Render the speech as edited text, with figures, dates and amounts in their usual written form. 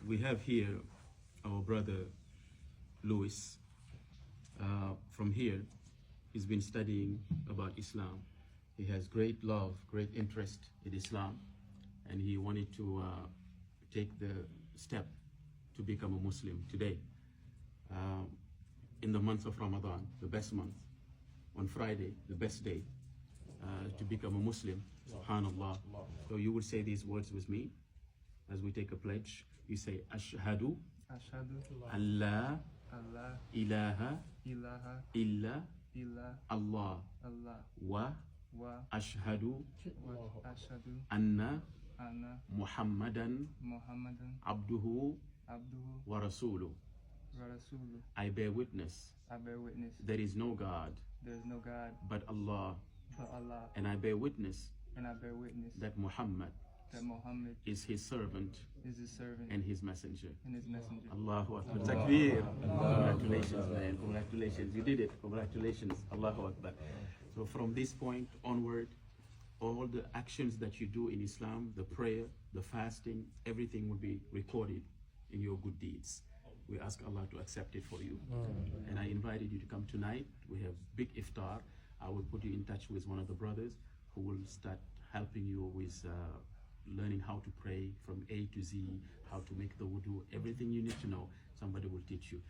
we have here our brother Louis. From here, he's been studying about Islam. He has great love, great interest in Islam, and he wanted to take the step to become a Muslim today. In the month of Ramadan, the best month, on Friday, the best day to become a Muslim, subhanallah. So you will say these words with me as we take a pledge. You say, Ashhadu an la ilaha illa Allah wa ashhadu anna Muhammadan abduhu wa rasuluh. I bear witness there is no God but Allah, and I bear witness that Muhammad is his servant and his messenger. Allahu Akbar. Takbir. Congratulations, man. Congratulations. You did it. Congratulations. Allahu Akbar. So from this point onward, all the actions that you do in Islam, the prayer, the fasting, everything will be recorded in your good deeds. We ask Allah to accept it for you. And I invited you to come tonight. We have big iftar. I will put you in touch with one of the brothers who will start helping you with learning how to pray from A to Z, how to make the wudu, everything you need to know, somebody will teach you.